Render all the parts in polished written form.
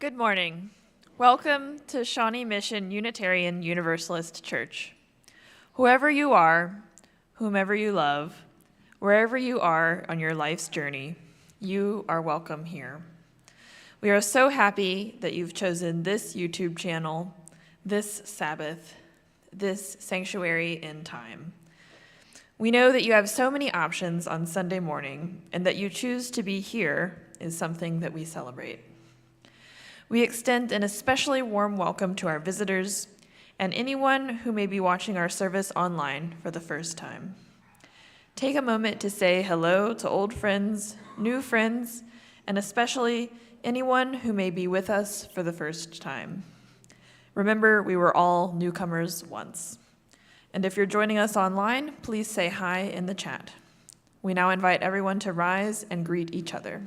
Good morning. Welcome to Shawnee Mission Unitarian Universalist Church. Whoever you are, whomever you love, wherever you are on your life's journey, you are welcome here. We are so happy that you've chosen this YouTube channel, this Sabbath, this sanctuary in time. We know that you have so many options on Sunday morning, and that you choose to be here is something that we celebrate. We extend an especially warm welcome to our visitors and anyone who may be watching our service online for the first time. Take a moment to say hello to old friends, new friends, and especially anyone who may be with us for the first time. Remember, we were all newcomers once. And if you're joining us online, please say hi in the chat. We now invite everyone to rise and greet each other.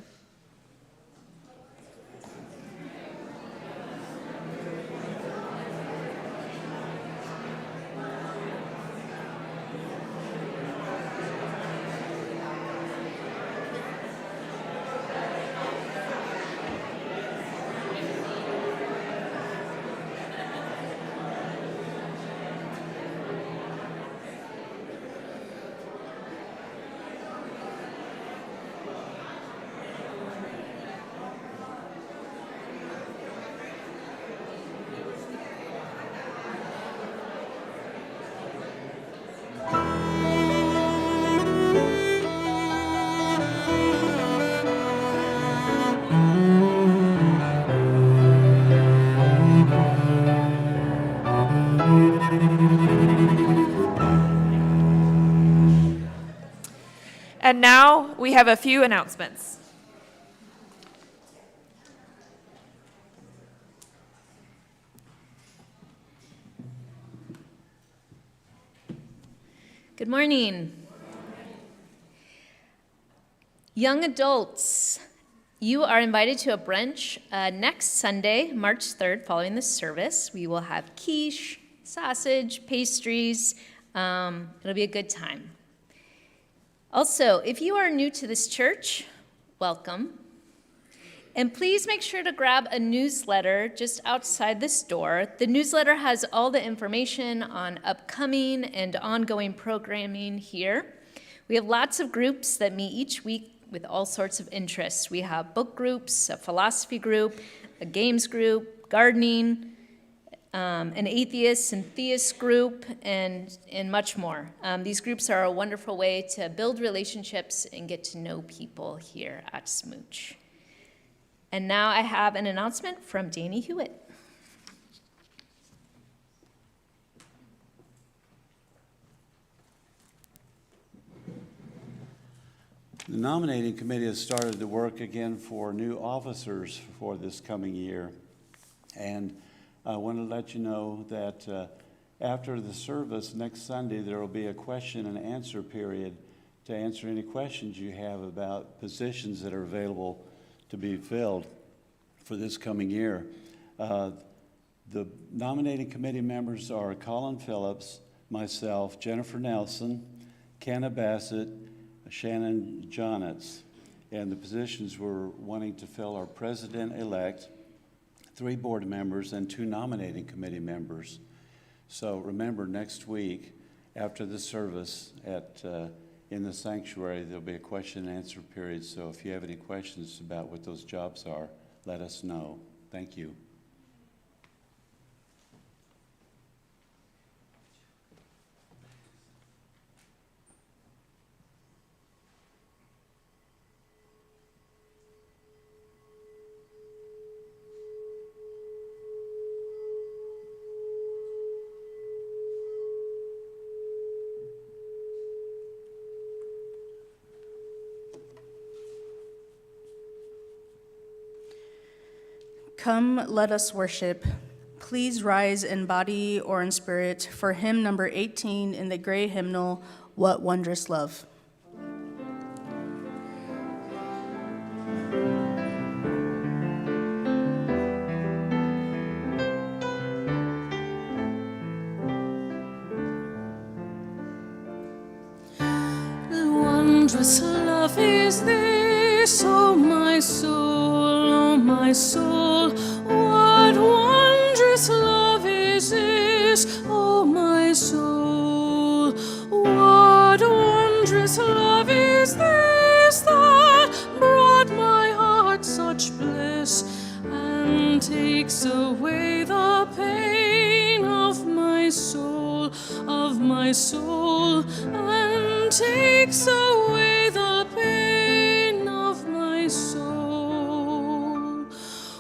And now we have a few announcements. Good morning. Young adults, you are invited to a brunch next Sunday, March 3rd, following the service. We will have quiche, sausage, pastries. It'll be a good time. Also, if you are new to this church, welcome. And please make sure to grab a newsletter just outside this door. The newsletter has all the information on upcoming and ongoing programming here. We have lots of groups that meet each week with all sorts of interests. We have book groups, a philosophy group, a games group, gardening, an atheist and theist group, and much more. These groups are a wonderful way to build relationships and get to know people here at SMUUCh. And now I have an announcement from Danny Hewitt. The nominating committee has started to work again for new officers for this coming year. And I want to let you know that after the service next Sunday, there will be a question and answer period to answer any questions you have about positions that are available to be filled for this coming year. The nominating committee members are Colin Phillips, myself, Jennifer Nelson, Kenna Bassett, Shannon Jonitz. And the positions we're wanting to fill are president-elect, 3 board members, and 2 nominating committee members. So remember, next week, after the service at in the sanctuary, there'll be a question and answer period. So if you have any questions about what those jobs are, let us know. Thank you. Come, let us worship. Please rise in body or in spirit for hymn number 18 in the gray hymnal, What Wondrous Love. Wondrous love is this, oh my soul, oh my soul. What wondrous love is this, oh my soul. What wondrous love is this that brought my heart such bliss and takes away the pain of my soul, and takes away the pain of my soul.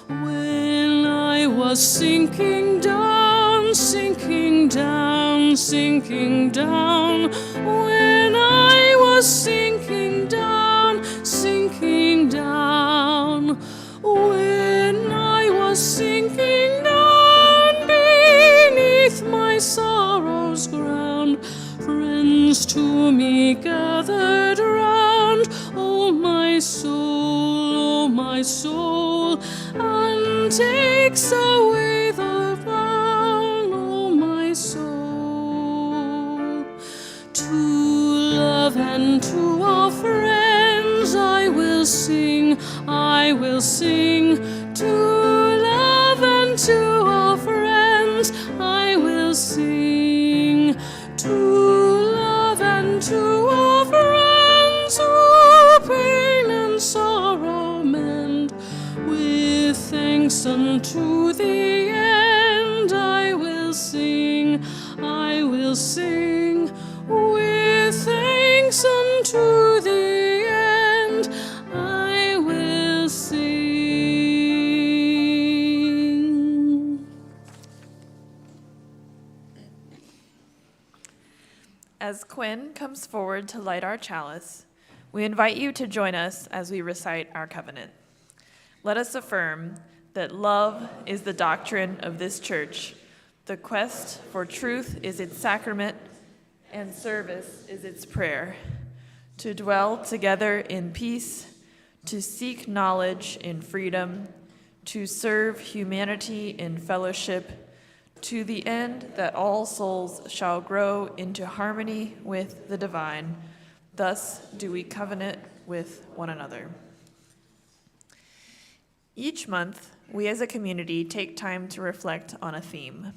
When I was sinking down, sinking down, sinking down, when I was sinking down, sinking down, when I was sinking down beneath my sorrow's ground, friends to me gathered round, oh my soul, and takes away the frown, oh my soul. To love and to our friends I will sing, I will sing. To love and to our friends I will sing. To love and to our friends who pain and sorrow mend, with thanks unto the end I will sing, I will sing. With thanks unto the end I will sing. As Quinn comes forward to light our chalice, we invite you to join us as we recite our covenant. Let us affirm that love is the doctrine of this church, the quest for truth is its sacrament, and service is its prayer. To dwell together in peace, to seek knowledge in freedom, to serve humanity in fellowship, to the end that all souls shall grow into harmony with the divine. Thus do we covenant with one another. Each month, we as a community take time to reflect on a theme.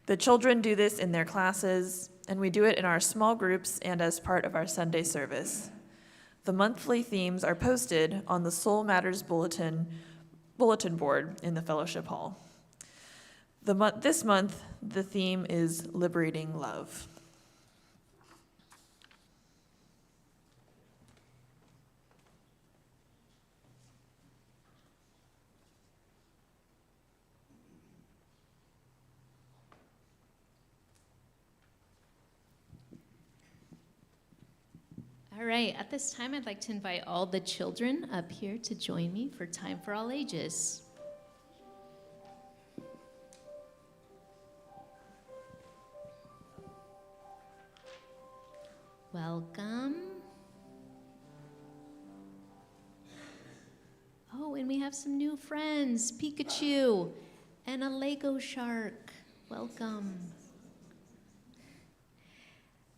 The children do this in their classes, and we do it in our small groups and as part of our Sunday service. The monthly themes are posted on the Soul Matters bulletin board in the fellowship hall. This month, the theme is Liberating Love. All right, at this time, I'd like to invite all the children up here to join me for Time for All Ages. Welcome. Oh, and we have some new friends, Pikachu and a Lego shark. Welcome.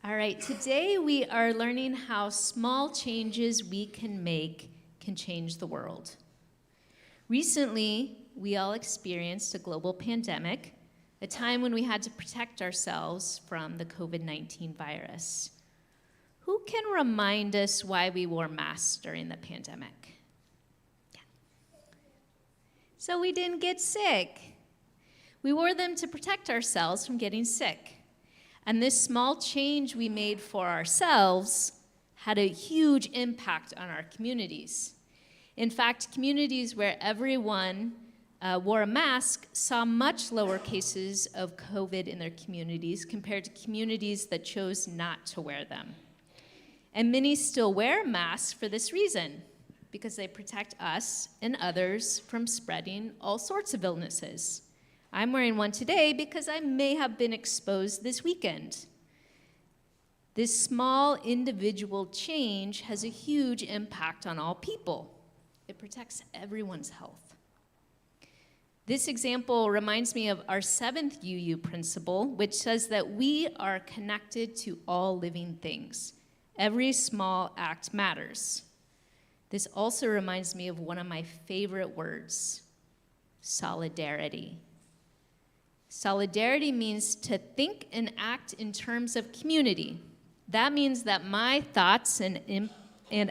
All right, today we are learning how small changes we can make can change the world. Recently, we all experienced a global pandemic, a time when we had to protect ourselves from the COVID-19 virus. Who can remind us why we wore masks during the pandemic? Yeah. So we didn't get sick. We wore them to protect ourselves from getting sick. And this small change we made for ourselves had a huge impact on our communities. In fact, communities where everyone wore a mask saw much lower cases of COVID in their communities compared to communities that chose not to wear them. And many still wear masks for this reason, because they protect us and others from spreading all sorts of illnesses. I'm wearing one today because I may have been exposed this weekend. This small individual change has a huge impact on all people. It protects everyone's health. This example reminds me of our 7th UU principle, which says that we are connected to all living things. Every small act matters. This also reminds me of one of my favorite words, solidarity. Solidarity means to think and act in terms of community. That means that my thoughts and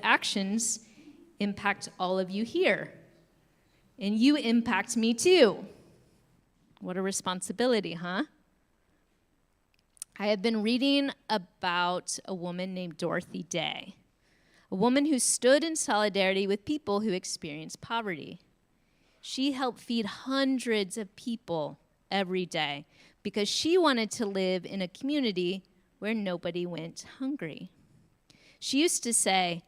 actions impact all of you here. And you impact me too. What a responsibility, huh? I have been reading about a woman named Dorothy Day, a woman who stood in solidarity with people who experienced poverty. She helped feed hundreds of people every day because she wanted to live in a community where nobody went hungry. She used to say,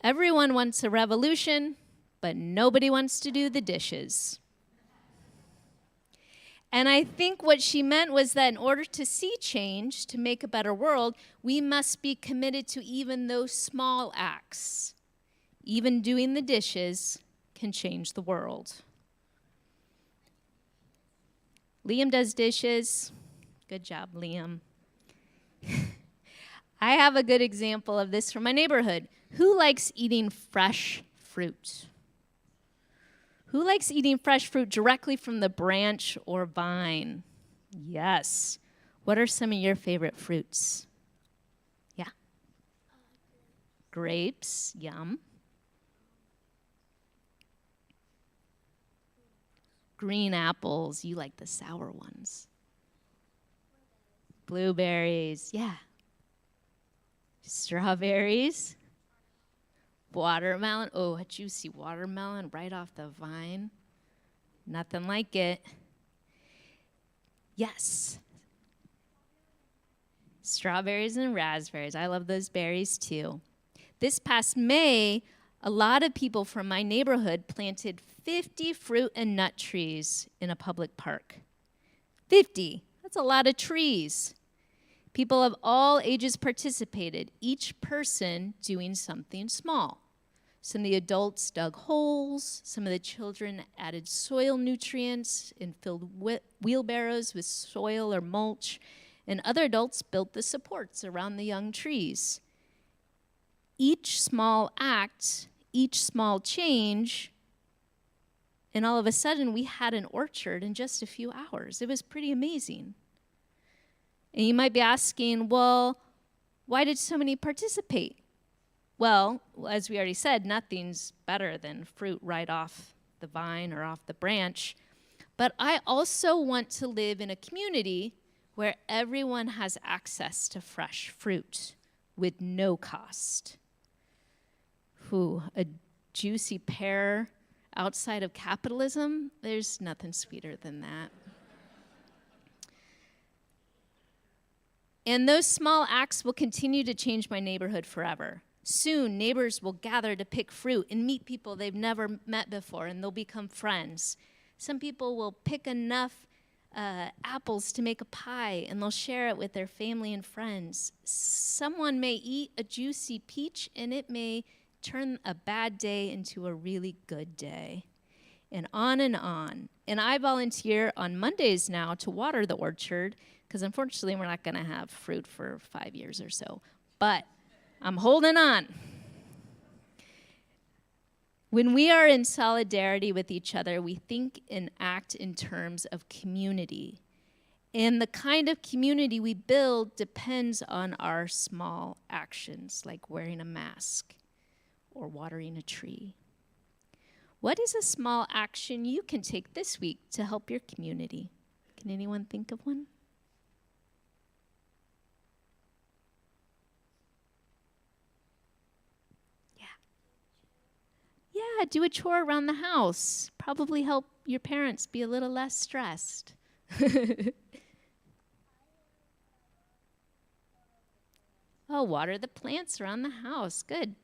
"Everyone wants a revolution, but nobody wants to do the dishes." And I think what she meant was that in order to see change, to make a better world, we must be committed to even those small acts. Even doing the dishes can change the world. Liam does dishes. Good job, Liam. I have a good example of this from my neighborhood. Who likes eating fresh fruit? Who likes eating fresh fruit directly from the branch or vine? Yes. What are some of your favorite fruits? Yeah. Grapes, yum. Green apples, you like the sour ones. Blueberries, yeah. Strawberries. Watermelon, oh, a juicy watermelon right off the vine. Nothing like it. Yes. Strawberries and raspberries, I love those berries too. This past May, a lot of people from my neighborhood planted 50 fruit and nut trees in a public park. 50, that's a lot of trees. People of all ages participated, each person doing something small. Some of the adults dug holes, some of the children added soil nutrients and filled wheelbarrows with soil or mulch, and other adults built the supports around the young trees. Each small act, each small change, and all of a sudden we had an orchard in just a few hours. It was pretty amazing. And you might be asking, well, why did so many participate? Well, as we already said, nothing's better than fruit right off the vine or off the branch. But I also want to live in a community where everyone has access to fresh fruit with no cost. Ooh, a juicy pear outside of capitalism, there's nothing sweeter than that. And those small acts will continue to change my neighborhood forever. Soon, neighbors will gather to pick fruit and meet people they've never met before, and they'll become friends. Some people will pick enough apples to make a pie, and they'll share it with their family and friends. Someone may eat a juicy peach, and it may turn a bad day into a really good day. And on and on. And I volunteer on Mondays now to water the orchard, because unfortunately we're not going to have fruit for 5 years or so. But I'm holding on. When we are in solidarity with each other, we think and act in terms of community. And the kind of community we build depends on our small actions, like wearing a mask or watering a tree. What is a small action you can take this week to help your community? Can anyone think of one? Yeah, do a chore around the house. Probably help your parents be a little less stressed. Oh, water the plants around the house. Good.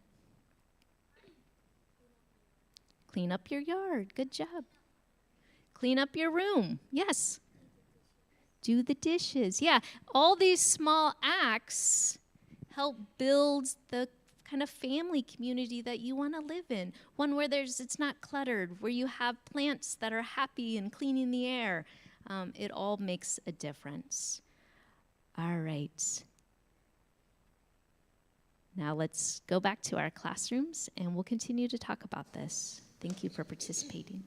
Clean up your yard. Good job. Clean up your room. Yes. Do the dishes. Yeah, all these small acts help build the kind of family community that you want to live in. One where it's not cluttered, where you have plants that are happy and cleaning the air. It all makes a difference. All right. Now let's go back to our classrooms and we'll continue to talk about this. Thank you for participating.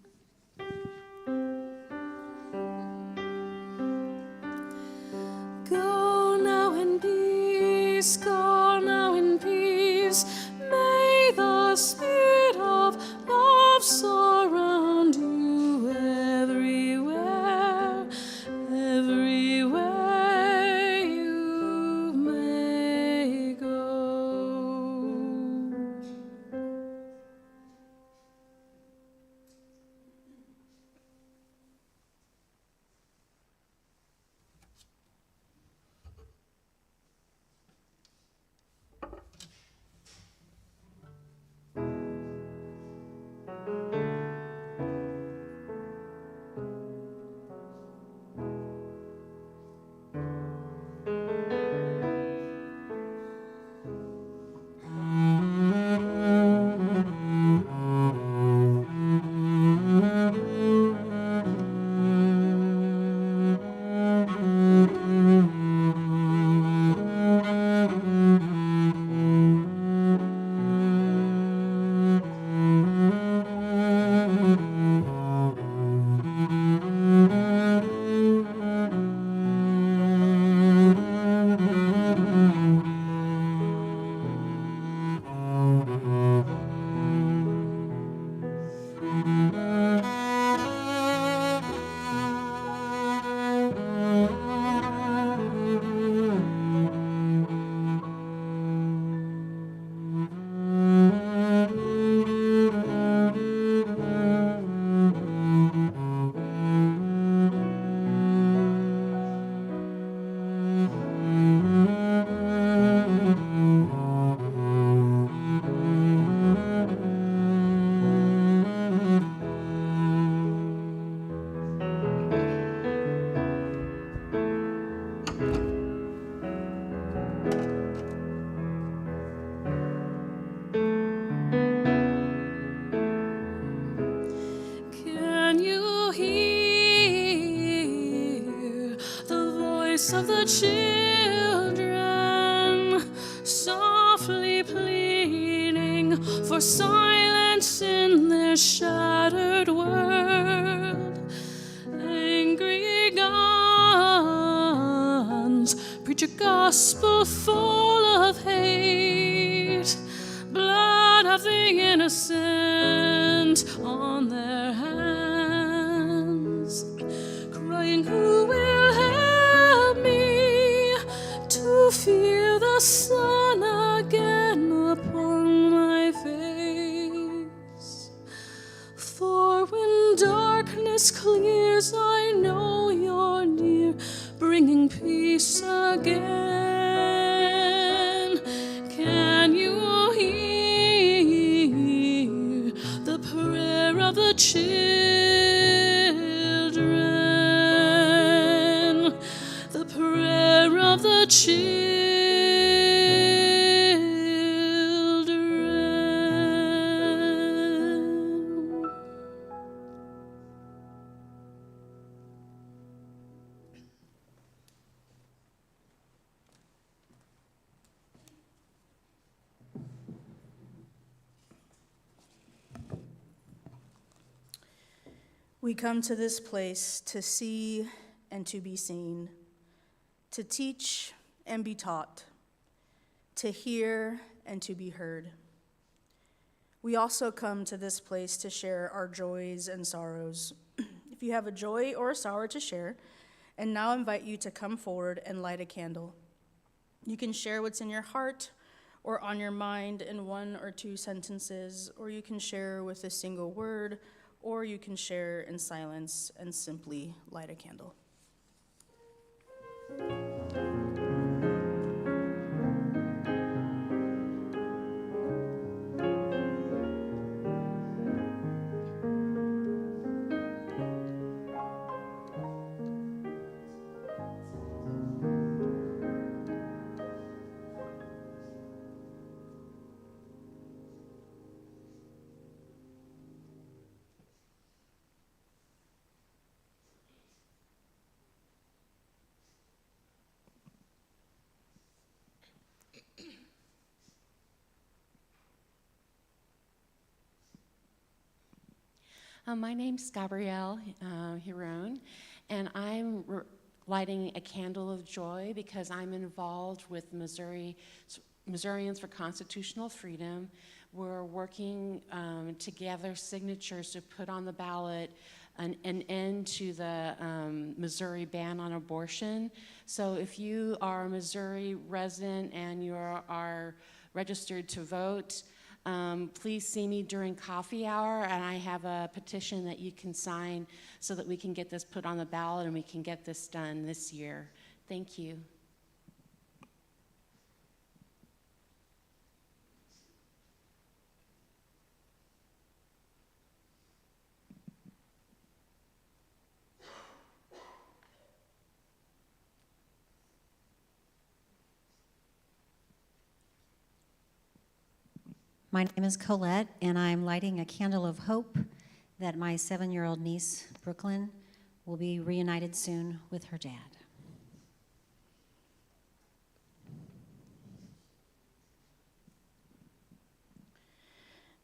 Go now in peace, go now in peace. May the spirit of love surround you everywhere, everywhere you may go. Can you hear the voice of the children softly pleading for silence in their shattered world? Angry guns preach a gospel full of hate, blood of the innocent on their hands, crying, who will help me to feel the sun again upon my face? For when darkness clears, I know you're near, bringing peace again. Can you hear the prayer of the children? The prayer of the children. We come to this place to see and to be seen, to teach and be taught, to hear and to be heard. We also come to this place to share our joys and sorrows. If you have a joy or a sorrow to share, and now invite you to come forward and light a candle. You can share what's in your heart or on your mind in 1 or 2 sentences, or you can share with a single word, or you can share in silence and simply light a candle. My name's Gabrielle Hiron, and I'm lighting a candle of joy because I'm involved with Missourians for Constitutional Freedom. We're working to gather signatures to put on the ballot an end to the Missouri ban on abortion. So if you are a Missouri resident and you are registered to vote, please see me during coffee hour, and I have a petition that you can sign so that we can get this put on the ballot and we can get this done this year. Thank you. My name is Colette, and I'm lighting a candle of hope that my 7-year-old niece, Brooklyn, will be reunited soon with her dad.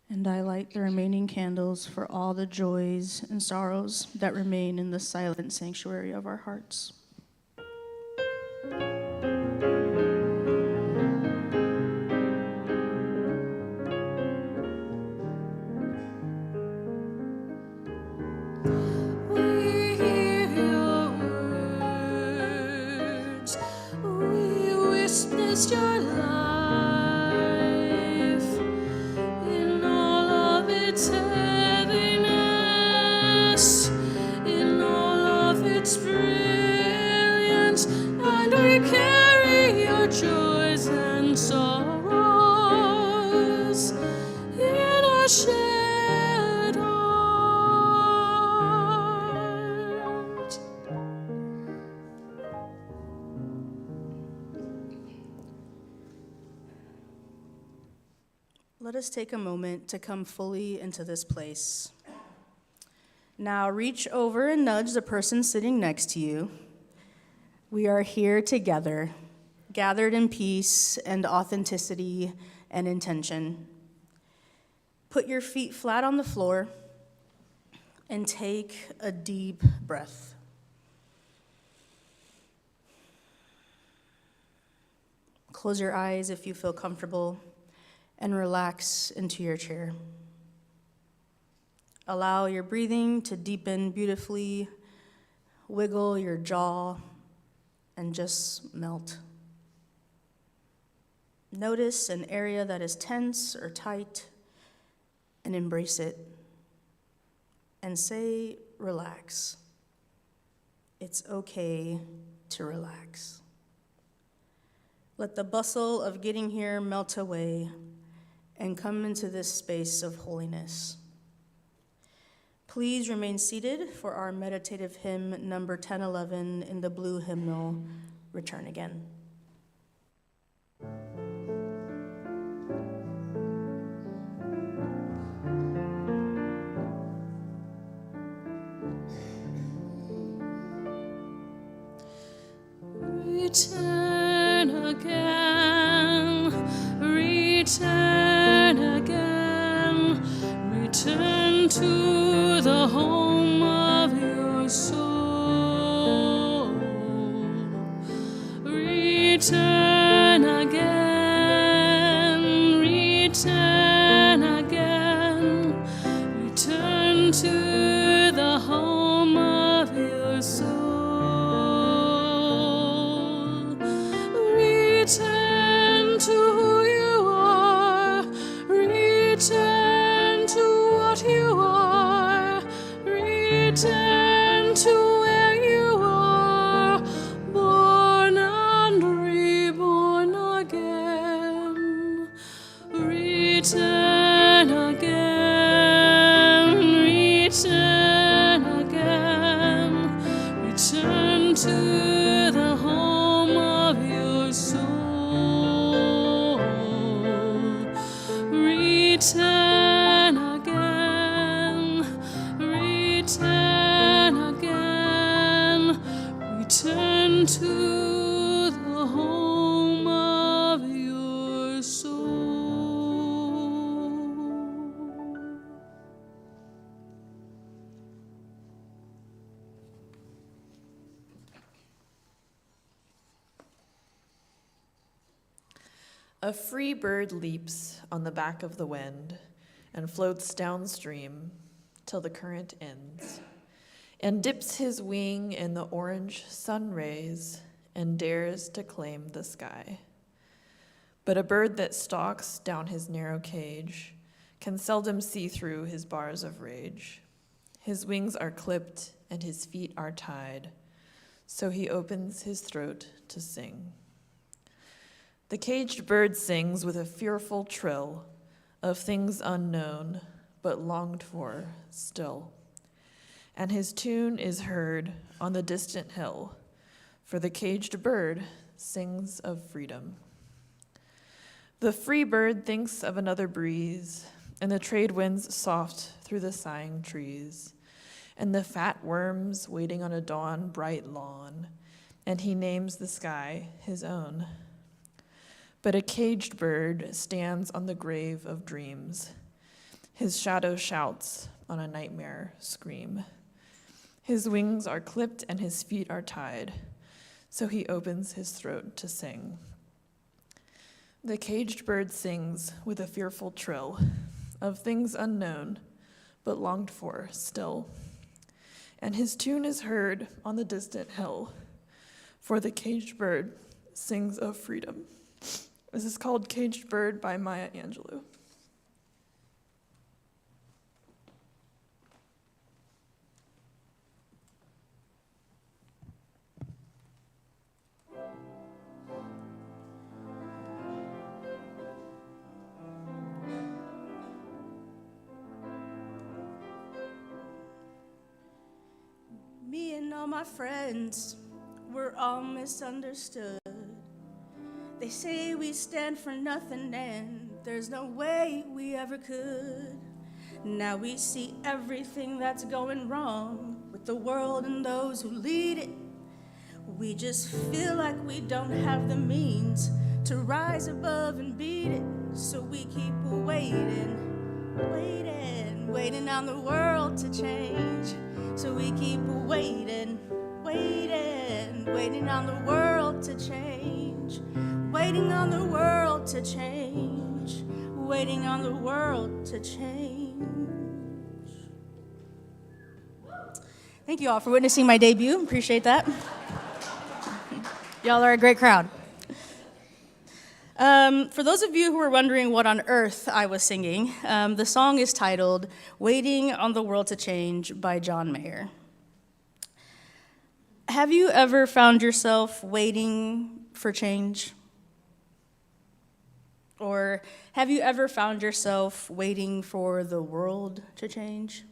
And I light the remaining candles for all the joys and sorrows that remain in the silent sanctuary of our hearts. Your life in all of its heaviness, in all of its brilliance, and we carry your joys and sorrows in our shared heart. Let us take a moment to come fully into this place. Now reach over and nudge the person sitting next to you. We are here together, gathered in peace and authenticity and intention. Put your feet flat on the floor and take a deep breath. Close your eyes if you feel comfortable, and relax into your chair. Allow your breathing to deepen beautifully, wiggle your jaw, and just melt. Notice an area that is tense or tight, and embrace it. And say, relax. It's okay to relax. Let the bustle of getting here melt away and come into this space of holiness. Please remain seated for our meditative hymn number 1011 in the blue hymnal, Return Again. Return again, return again, return to the home of your soul. return to where you are, born and reborn again. Return again, return again, return to the home of your soul. Return again, return again, return to the home of your soul. A free bird leaps on the back of the wind and floats downstream till the current ends, and dips his wing in the orange sun rays and dares to claim the sky. But a bird that stalks down his narrow cage can seldom see through his bars of rage. His wings are clipped and his feet are tied, so he opens his throat to sing. The caged bird sings with a fearful trill of things unknown but longed for still, and his tune is heard on the distant hill, for the caged bird sings of freedom. The free bird thinks of another breeze, and the trade winds soft through the sighing trees, and the fat worms waiting on a dawn bright lawn, and he names the sky his own. But a caged bird stands on the grave of dreams. His shadow shouts on a nightmare scream. His wings are clipped and his feet are tied, so he opens his throat to sing. The caged bird sings with a fearful trill of things unknown but longed for still, and his tune is heard on the distant hill, for the caged bird sings of freedom. This is called Caged Bird by Maya Angelou. Me and all my friends, we're all misunderstood. They say we stand for nothing and there's no way we ever could. Now we see everything that's going wrong with the world and those who lead it. We just feel like we don't have the means to rise above and beat it. So we keep waiting, waiting on the world to change. So we keep waiting, waiting on the world to change. Waiting on the world to change. Waiting on the world to change. Thank you all for witnessing my debut. Appreciate that. Y'all are a great crowd. For those of you who were wondering what on earth I was singing, the song is titled Waiting on the World to Change by John Mayer. Have you ever found yourself waiting for change? Or have you ever found yourself waiting for the world to change?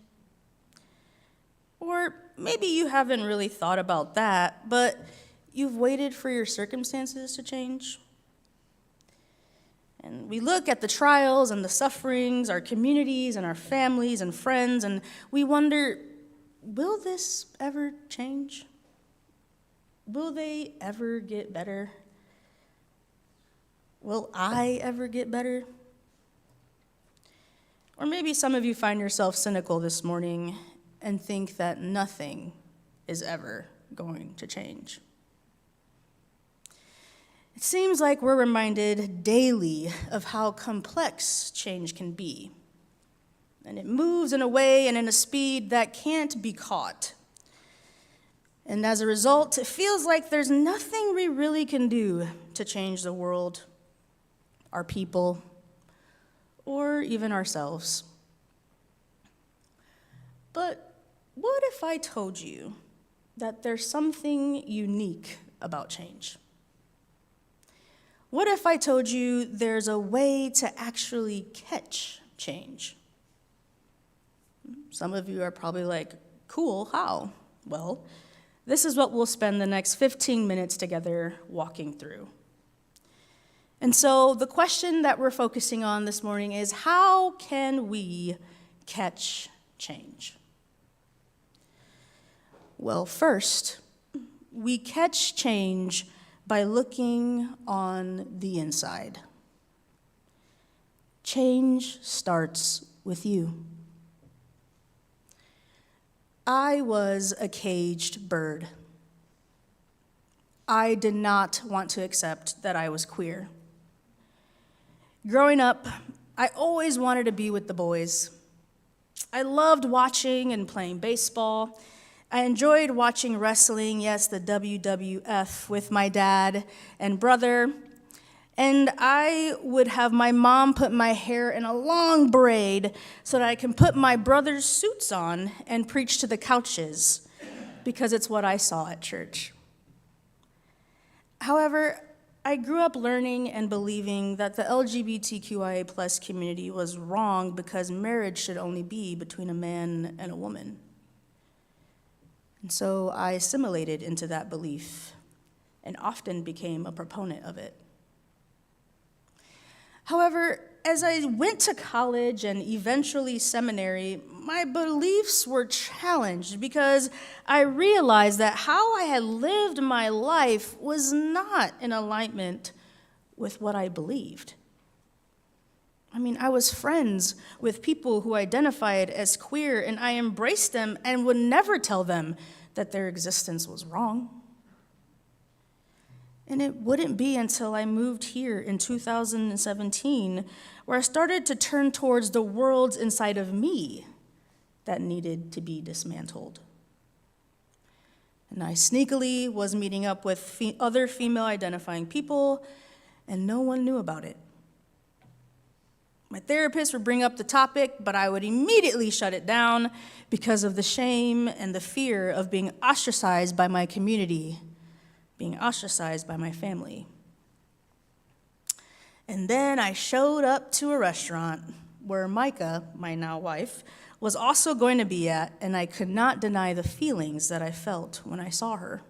Or maybe you haven't really thought about that, but you've waited for your circumstances to change? And we look at the trials and the sufferings, our communities and our families and friends, and we wonder, will this ever change? Will they ever get better? Will I ever get better? Or maybe some of you find yourself cynical this morning and think that nothing is ever going to change. It seems like we're reminded daily of how complex change can be. And it moves in a way and in a speed that can't be caught. And as a result, it feels like there's nothing we really can do to change the world, our people, or even ourselves. But what if I told you that there's something unique about change? What if I told you there's a way to actually catch change? Some of you are probably like, cool, how? Well, this is what we'll spend the next 15 minutes together walking through. And so the question that we're focusing on this morning is, how can we catch change? Well, first, we catch change by looking on the inside. Change starts with you. I was a caged bird. I did not want to accept that I was queer. Growing up, I always wanted to be with the boys. I loved watching and playing baseball. I enjoyed watching wrestling, yes, the WWF, with my dad and brother. And I would have my mom put my hair in a long braid so that I can put my brother's suits on and preach to the couches, because it's what I saw at church. However, I grew up learning and believing that the LGBTQIA+ community was wrong because marriage should only be between a man and a woman. And so I assimilated into that belief and often became a proponent of it. However, as I went to college and eventually seminary, my beliefs were challenged because I realized that how I had lived my life was not in alignment with what I believed. I mean, I was friends with people who identified as queer, and I embraced them and would never tell them that their existence was wrong. And it wouldn't be until I moved here in 2017 where I started to turn towards the worlds inside of me that needed to be dismantled. And I sneakily was meeting up with other female-identifying people, and no one knew about it. My therapist would bring up the topic, but I would immediately shut it down because of the shame and the fear of being ostracized by my community, being ostracized by my family. And then I showed up to a restaurant where Micah, my now wife, was also going to be at, and I could not deny the feelings that I felt when I saw her.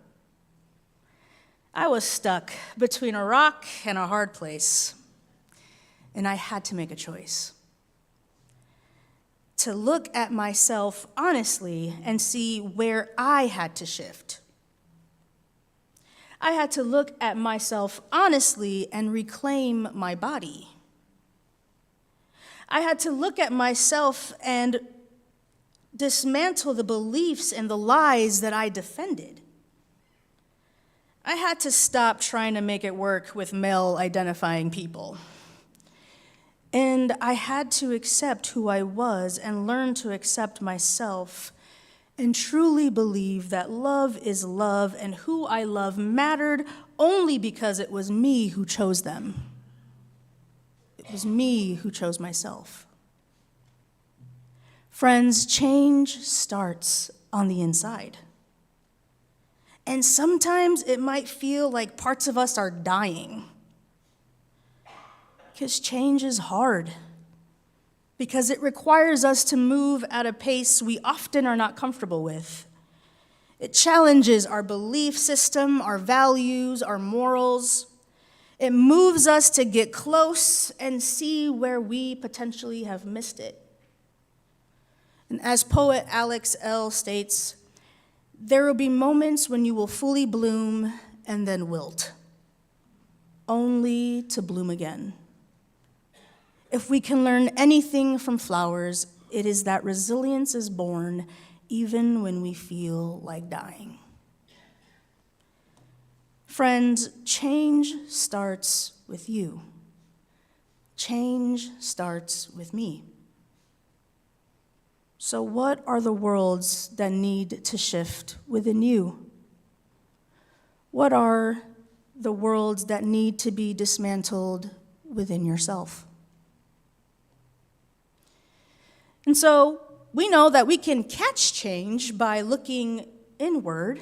I was stuck between a rock and a hard place, and I had to make a choice. To look at myself honestly and see where I had to shift. I had to look at myself honestly and reclaim my body. I had to look at myself and dismantle the beliefs and the lies that I defended. I had to stop trying to make it work with male-identifying people. And I had to accept who I was and learn to accept myself and truly believe that love is love and who I love mattered only because it was me who chose them. It was me who chose myself. Friends, change starts on the inside. And sometimes it might feel like parts of us are dying. Because change is hard. Because it requires us to move at a pace we often are not comfortable with. It challenges our belief system, our values, our morals. It moves us to get close and see where we potentially have missed it. And as poet Alex L. states, there will be moments when you will fully bloom and then wilt, only to bloom again. If we can learn anything from flowers, it is that resilience is born even when we feel like dying. Friends, change starts with you. Change starts with me. So what are the worlds that need to shift within you? What are the worlds that need to be dismantled within yourself? And so we know that we can catch change by looking inward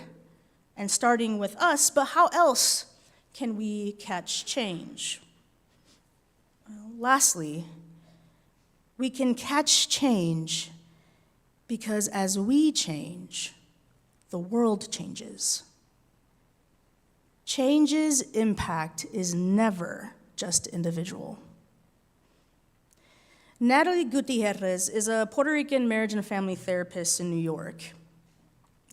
and starting with us, but how else can we catch change? Well, lastly, we can catch change because as we change, the world changes. Change's impact is never just individual. Natalie Gutierrez is a Puerto Rican marriage and family therapist in New York.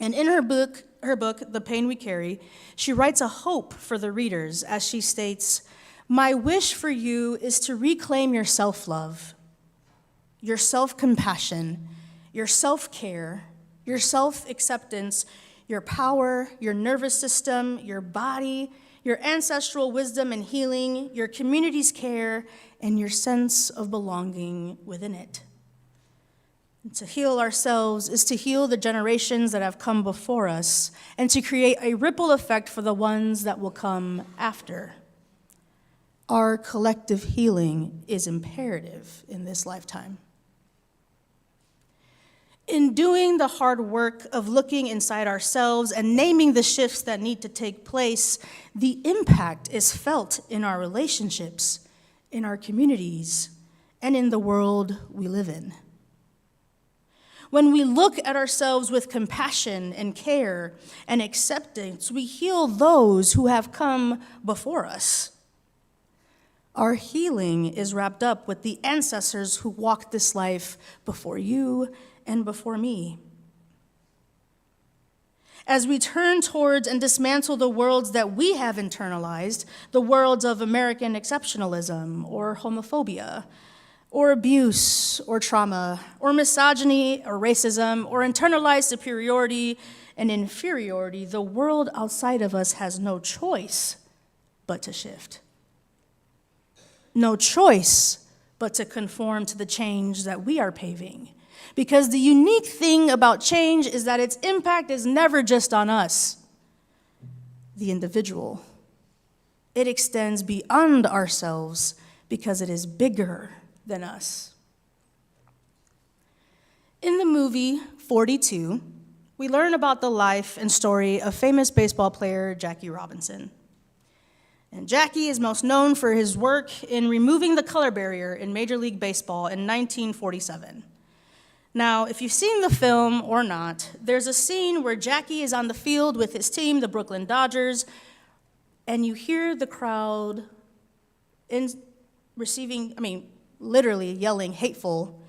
And in her book, The Pain We Carry, she writes a hope for the readers as she states, "My wish for you is to reclaim your self-love, your self-compassion, your self-care, your self-acceptance, your power, your nervous system, your body, your ancestral wisdom and healing, your community's care, and your sense of belonging within it. And to heal ourselves is to heal the generations that have come before us and to create a ripple effect for the ones that will come after. Our collective healing is imperative in this lifetime. In doing the hard work of looking inside ourselves and naming the shifts that need to take place, the impact is felt in our relationships, in our communities, and in the world we live in. When we look at ourselves with compassion and care and acceptance, we heal those who have come before us. Our healing is wrapped up with the ancestors who walked this life before you and before me. As we turn towards and dismantle the worlds that we have internalized, the worlds of American exceptionalism or homophobia, or abuse or trauma, or misogyny or racism, or internalized superiority and inferiority, the world outside of us has no choice but to shift. No choice but to conform to the change that we are paving. Because the unique thing about change is that its impact is never just on us, the individual. It extends beyond ourselves because it is bigger than us. In the movie 42, we learn about the life and story of famous baseball player Jackie Robinson. And Jackie is most known for his work in removing the color barrier in Major League Baseball in 1947. Now, if you've seen the film or not, there's a scene where Jackie is on the field with his team, the Brooklyn Dodgers, and you hear the crowd literally yelling hateful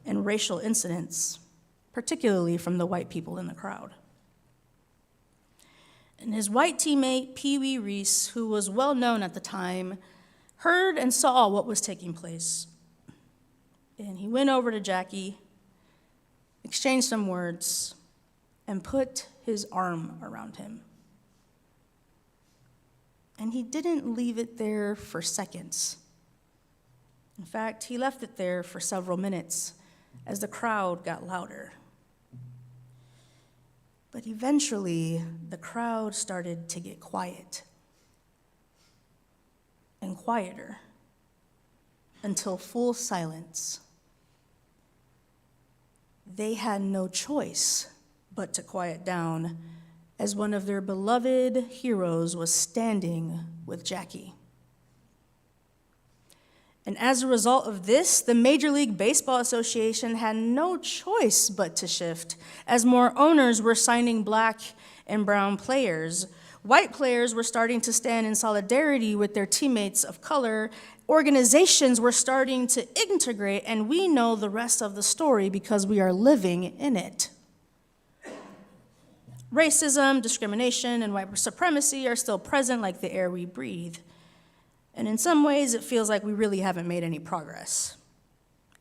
and racial incidents, particularly from the white people in the crowd. And his white teammate, Pee Wee Reese, who was well known at the time, heard and saw what was taking place. And he went over to Jackie, exchanged some words, and put his arm around him. And he didn't leave it there for seconds. In fact, he left it there for several minutes as the crowd got louder. But eventually, the crowd started to get quiet and quieter until full silence. They had no choice but to quiet down as one of their beloved heroes was standing with Jackie. And as a result of this, the Major League Baseball Association had no choice but to shift, as more owners were signing black and brown players. White players were starting to stand in solidarity with their teammates of color. Organizations were starting to integrate, and we know the rest of the story because we are living in it. Racism, discrimination, and white supremacy are still present like the air we breathe. And in some ways, it feels like we really haven't made any progress.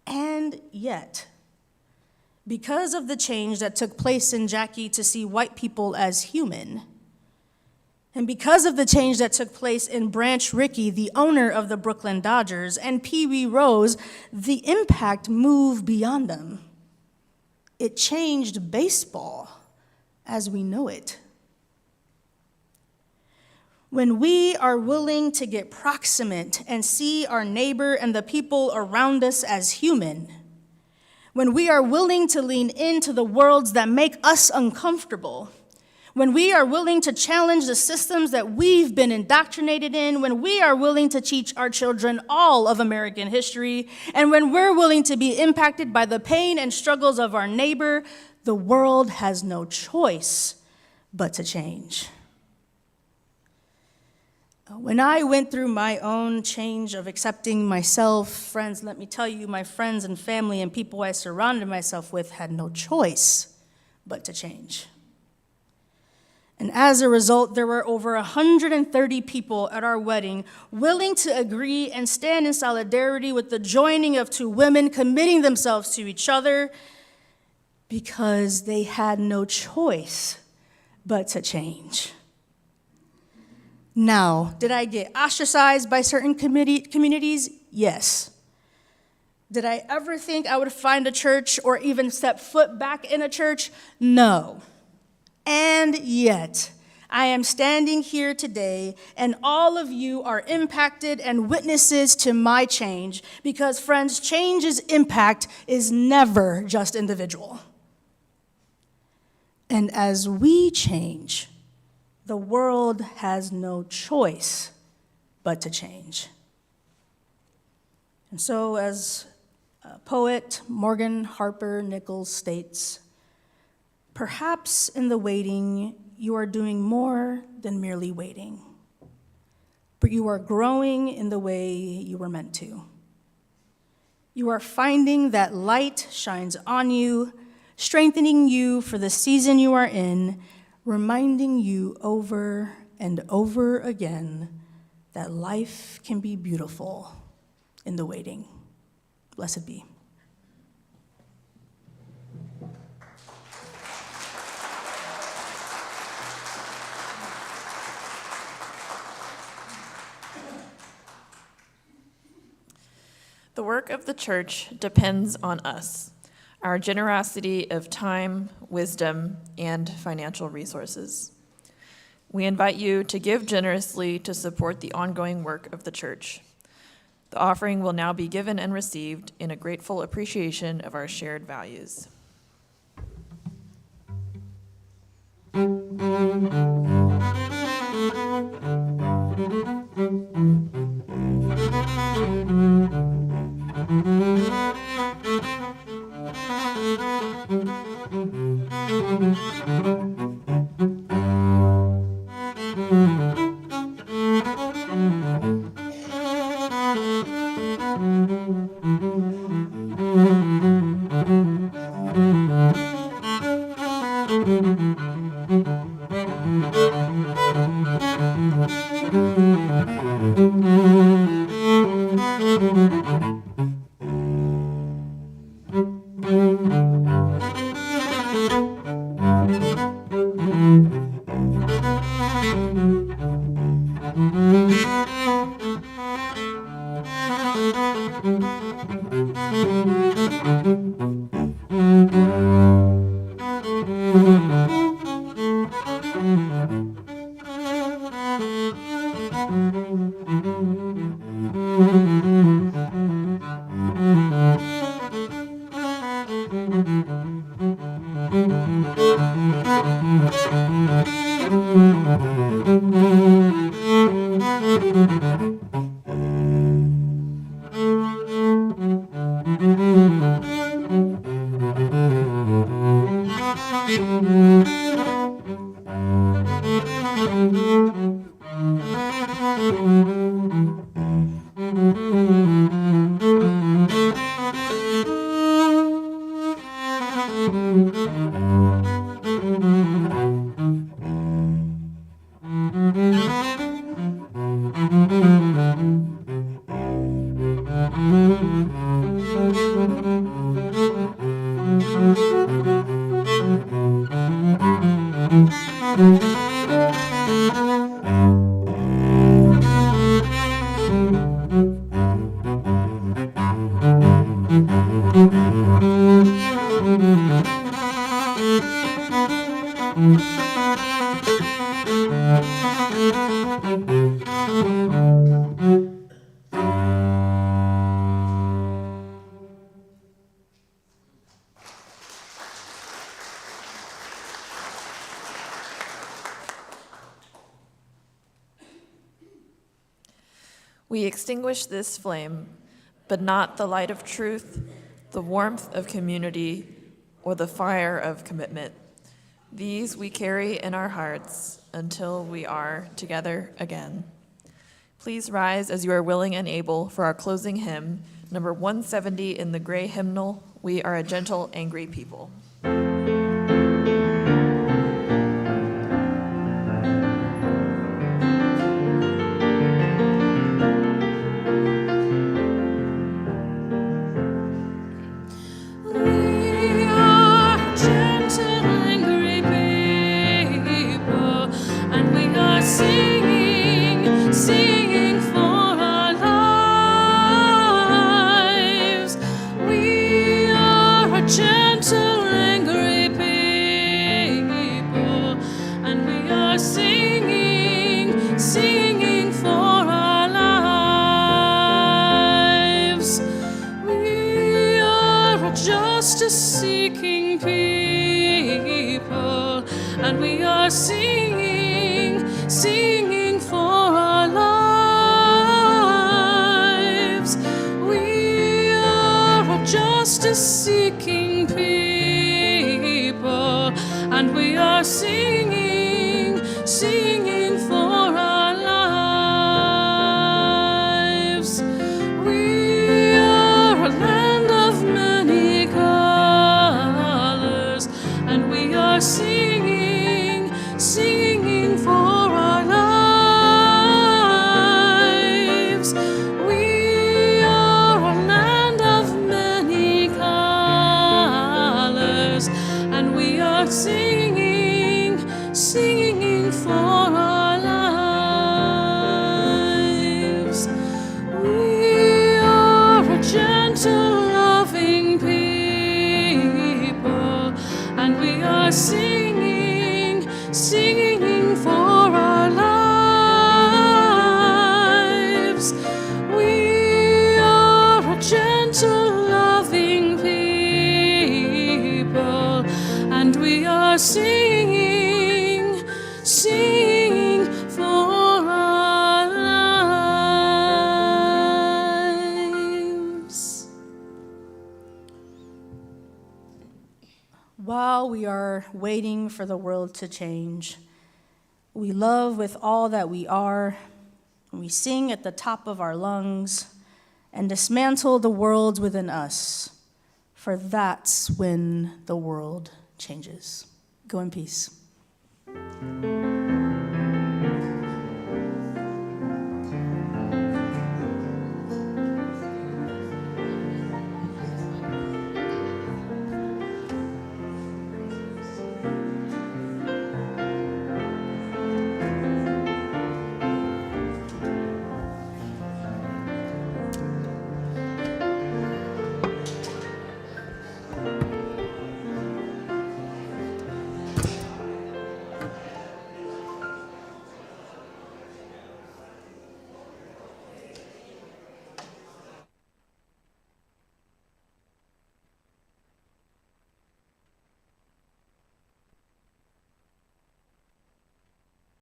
And yet, because of the change that took place in Jackie to see white people as human, and because of the change that took place in Branch Rickey, the owner of the Brooklyn Dodgers, and Pee Wee Rose, the impact moved beyond them. It changed baseball as we know it. When we are willing to get proximate and see our neighbor and the people around us as human, when we are willing to lean into the worlds that make us uncomfortable, when we are willing to challenge the systems that we've been indoctrinated in, when we are willing to teach our children all of American history, and when we're willing to be impacted by the pain and struggles of our neighbor, the world has no choice but to change. When I went through my own change of accepting myself, friends, let me tell you, my friends and family and people I surrounded myself with had no choice but to change. And as a result, there were over 130 people at our wedding willing to agree and stand in solidarity with the joining of two women committing themselves to each other because they had no choice but to change. Now, did I get ostracized by certain communities? Yes. Did I ever think I would find a church or even step foot back in a church? No. And yet, I am standing here today, and all of you are impacted and witnesses to my change, because, friends, change's impact is never just individual. And as we change, the world has no choice but to change. And so, as poet Morgan Harper Nichols states, perhaps in the waiting, you are doing more than merely waiting, but you are growing in the way you were meant to. You are finding that light shines on you, strengthening you for the season you are in, reminding you over and over again that life can be beautiful in the waiting. Blessed be. The work of the church depends on us, our generosity of time, wisdom, and financial resources. We invite you to give generously to support the ongoing work of the church. The offering will now be given and received in a grateful appreciation of our shared values. We extinguish this flame, but not the light of truth, the warmth of community, or the fire of commitment. These we carry in our hearts until we are together again. Please rise as you are willing and able for our closing hymn, number 170 in the gray hymnal, We Are a Gentle, Angry People. Singing for our lives. We are a gentle, angry people, and we are singing, singing for our lives. We are a justice-seeking people, and we are singing, singing for our lives. We are a justice-seeking people, and we are singing, singing for our lives. We are a land of many colors, and we are singing, singing for our lives. We are a land of many colors, and we are singing, singing for our lives. We are a gentle, loving people, and we are singing, singing for our lives. We are a gentle, loving people, and we are singing, singing for our lives. While we are waiting for the world to change, we love with all that we are, we sing at the top of our lungs, and dismantle the world within us, for that's when the world changes. Go in peace.